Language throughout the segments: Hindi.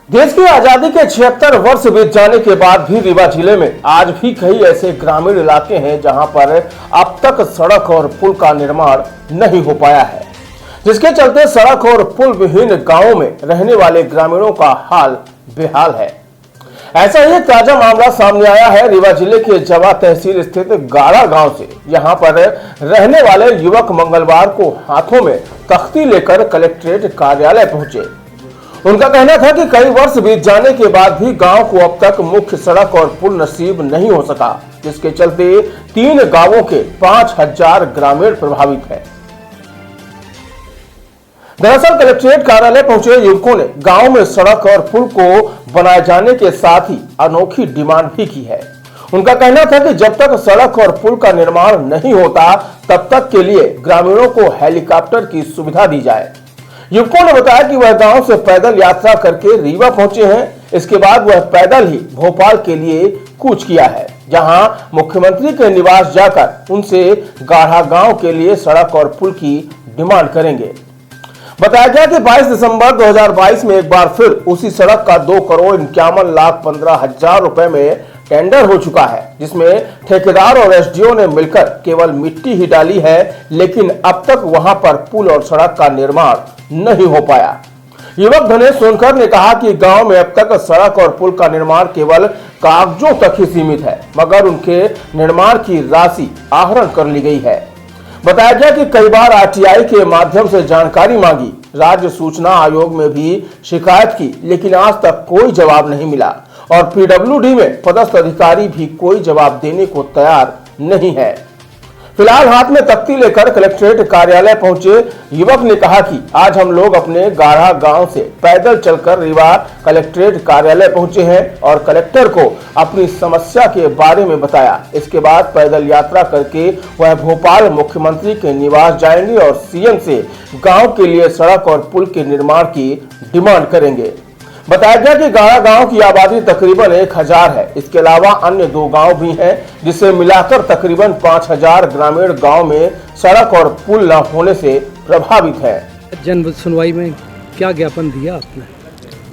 देश की आजादी के 76 वर्ष बीत जाने के बाद भी रीवा जिले में आज भी कई ऐसे ग्रामीण इलाके हैं जहां पर अब तक सड़क और पुल का निर्माण नहीं हो पाया है, जिसके चलते सड़क और पुल विहीन गांवों में रहने वाले ग्रामीणों का हाल बेहाल है। ऐसा ही एक ताजा मामला सामने आया है रीवा जिले के जवा तहसील स्थित गाड़ा गांव से। यहां पर रहने वाले युवक मंगलवार को हाथों में तख्ती लेकर कलेक्ट्रेट कार्यालय पहुंचे। उनका कहना था कि कई वर्ष बीत जाने के बाद भी गांव को अब तक मुख्य सड़क और पुल नसीब नहीं हो सका, जिसके चलते 3 गांवों के 5000 ग्रामीण प्रभावित हैं। दरअसल कलेक्ट्रेट कार्यालय पहुंचे युवकों ने गांव में सड़क और पुल को बनाए जाने के साथ ही अनोखी डिमांड भी की है। उनका कहना था कि जब तक सड़क और पुल का निर्माण नहीं होता तब तक के लिए ग्रामीणों को हेलीकॉप्टर की सुविधा दी जाए। युवकों ने बताया कि वह गांव से पैदल यात्रा करके रीवा पहुंचे हैं। इसके बाद वह पैदल ही भोपाल के लिए कूच किया है, जहां मुख्यमंत्री के निवास जाकर उनसे गाढ़ा गांव के लिए सड़क और पुल की डिमांड करेंगे। बताया गया कि 22 दिसंबर 2022 में एक बार फिर उसी सड़क का 2,51,15,000 रुपए में टेंडर हो चुका है, जिसमें ठेकेदार और एसडीओ ने मिलकर केवल मिट्टी ही डाली है, लेकिन अब तक वहां पर पुल और सड़क का निर्माण नहीं हो पाया। युवक धनेश सोनकर ने कहा कि गांव में अब तक सड़क और पुल का निर्माण केवल कागजों तक ही सीमित है, मगर उनके निर्माण की राशि आहरण कर ली गई है। बताया गया कि कई बार आरटीआई के माध्यम से जानकारी मांगी, राज्य सूचना आयोग में भी शिकायत की, लेकिन आज तक कोई जवाब नहीं मिला और पीडब्ल्यूडी में पदस्थ अधिकारी भी कोई जवाब देने को तैयार नहीं है। फिलहाल हाथ में तख्ती लेकर कलेक्ट्रेट कार्यालय पहुंचे युवक ने कहा कि आज हम लोग अपने गाढ़ा गांव से पैदल चलकर रीवा कलेक्ट्रेट कार्यालय पहुंचे हैं और कलेक्टर को अपनी समस्या के बारे में बताया। इसके बाद पैदल यात्रा करके वह भोपाल मुख्यमंत्री के निवास जाएंगे और सीएम से गांव के लिए सड़क और पुल के निर्माण की डिमांड करेंगे। बताया गया कि गाड़ा गांव की आबादी तकरीबन 1000 है। इसके अलावा अन्य 2 गांव भी हैं, जिसे मिलाकर तकरीबन 5000 ग्रामीण गांव में सड़क और पुल न होने से प्रभावित है। जन सुनवाई में क्या ज्ञापन दिया आपने?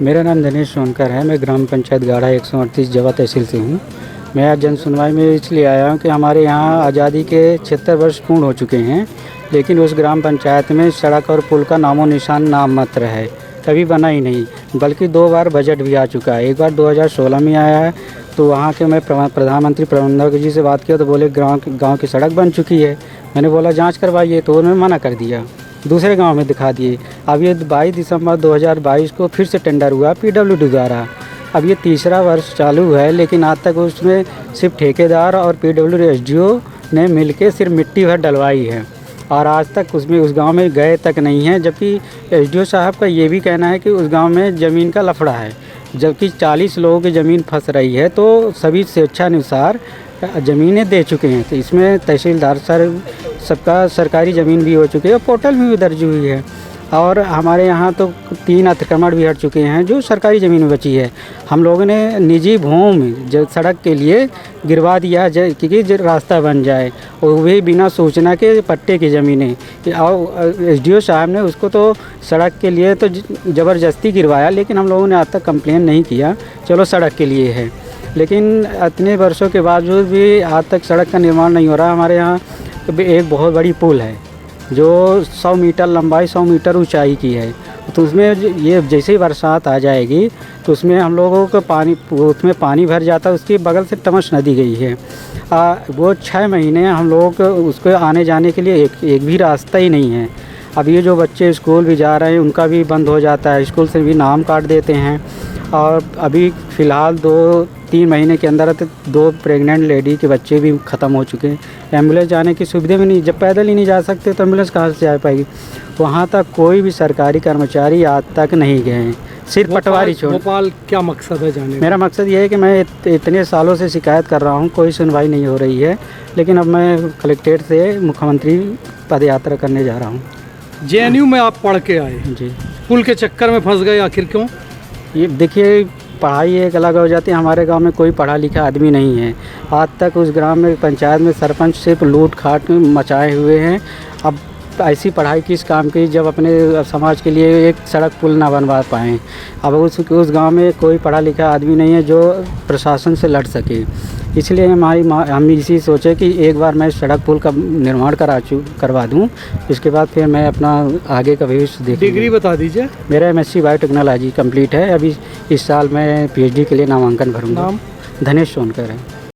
मेरा नाम धनेश सोनकर है। मैं ग्राम पंचायत गाड़ा 138 जवा तहसील से हूँ। मैं आज जन सुनवाई में इसलिए आया हूँ कि हमारे यहाँ आज़ादी के 76 वर्ष पूर्ण हो चुके हैं, लेकिन उस ग्राम पंचायत में सड़क और पुल का नामो निशान नाम मात्र है, कभी बना ही नहीं। बल्कि 2 बार बजट भी आ चुका है। एक बार 2016 में आया है, तो वहाँ के मैं प्रधानमंत्री प्रबंधक जी से बात किया तो बोले गांव की सड़क बन चुकी है। मैंने बोला जांच करवाइए, तो उन्होंने मना कर दिया, दूसरे गांव में दिखा दिए। अब ये 22 दिसंबर 2022 को फिर से टेंडर हुआ पीडब्ल्यूडी द्वारा। अब ये तीसरा वर्ष चालू है, लेकिन आज तक उसमें सिर्फ ठेकेदार और पीडब्ल्यूडी एसडीओ ने मिलकर सिर्फ मिट्टी भर डलवाई है और आज तक उसमें उस गांव में गए तक नहीं हैं। जबकि एसडीओ साहब का ये भी कहना है कि उस गांव में ज़मीन का लफड़ा है, जबकि 40 लोगों की ज़मीन फंस रही है, तो सभी स्वेच्छानुसार ज़मीनें दे चुके हैं। तो इसमें तहसीलदार सबका सरकारी ज़मीन भी हो चुकी है, पोर्टल में भी दर्ज हुई है और हमारे यहाँ तो 3 अतिक्रमण भी हट चुके हैं जो सरकारी ज़मीन में बची है। हम लोगों ने निजी भूमि जो सड़क के लिए गिरवा दिया क्योंकि रास्ता बन जाए, और वही बिना सूचना के पट्टे की ज़मीनें। और एसडीओ साहब ने उसको तो सड़क के लिए तो ज़बरदस्ती गिरवाया, लेकिन हम लोगों ने आज तक कंप्लेन नहीं किया, चलो सड़क के लिए है। लेकिन इतने वर्षों के बावजूद भी आज तक सड़क का निर्माण नहीं हो रहा। हमारे यहाँ एक बहुत बड़ी पुल है जो 100 मीटर लंबाई 100 मीटर ऊंचाई की है, तो उसमें ये जैसे ही बरसात आ जाएगी तो उसमें हम लोगों को उसमें पानी भर जाता है। उसके बगल से तमस नदी गई है। वो 6 महीने हम लोगों को उसको आने जाने के लिए एक भी रास्ता ही नहीं है। अब ये जो बच्चे स्कूल भी जा रहे हैं उनका भी बंद हो जाता है, स्कूल से भी नाम काट देते हैं। और अभी फ़िलहाल 2-3 महीने के अंदर 2 प्रेग्नेंट लेडी के बच्चे भी ख़त्म हो चुके हैं। एम्बुलेंस जाने की सुविधा भी नहीं, जब पैदल ही नहीं जा सकते तो एम्बुलेंस कहाँ से जा पाएगी। वहाँ तक कोई भी सरकारी कर्मचारी आज तक नहीं गए हैं, सिर्फ पटवारी छोड़। भोपाल क्या मकसद है जाने? मेरा मकसद ये है कि मैं इतने सालों से शिकायत कर रहा हूँ, कोई सुनवाई नहीं हो रही है, लेकिन अब मैं कलेक्ट्रेट से मुख्यमंत्री पद यात्रा करने जा रहा हूँ। जेएनयू में आप पढ़ के आए जी, पुल के चक्कर में फंस गए, आखिर क्यों? ये देखिए, पढ़ाई एक अलग हो जाती है। हमारे गांव में कोई पढ़ा लिखा आदमी नहीं है। आज तक उस ग्राम में पंचायत में सरपंच सिर्फ लूट खाट मचाए हुए हैं। अब ऐसी पढ़ाई किस काम की जब अपने समाज के लिए एक सड़क पुल ना बनवा पाएँ। अब उस गांव में कोई पढ़ा लिखा आदमी नहीं है जो प्रशासन से लड़ सके, इसलिए हम इसी सोचे कि एक बार मैं सड़क पुल का निर्माण करवा दूं, इसके बाद फिर मैं अपना आगे का भविष्य देखूंगा। डिग्री बता दीजिए। मेरा MSc बायोटेक्नोलॉजी कंप्लीट है। अभी इस साल मैं PhD के लिए नामांकन भरूंगा। नाम? धनेश सोनकर है।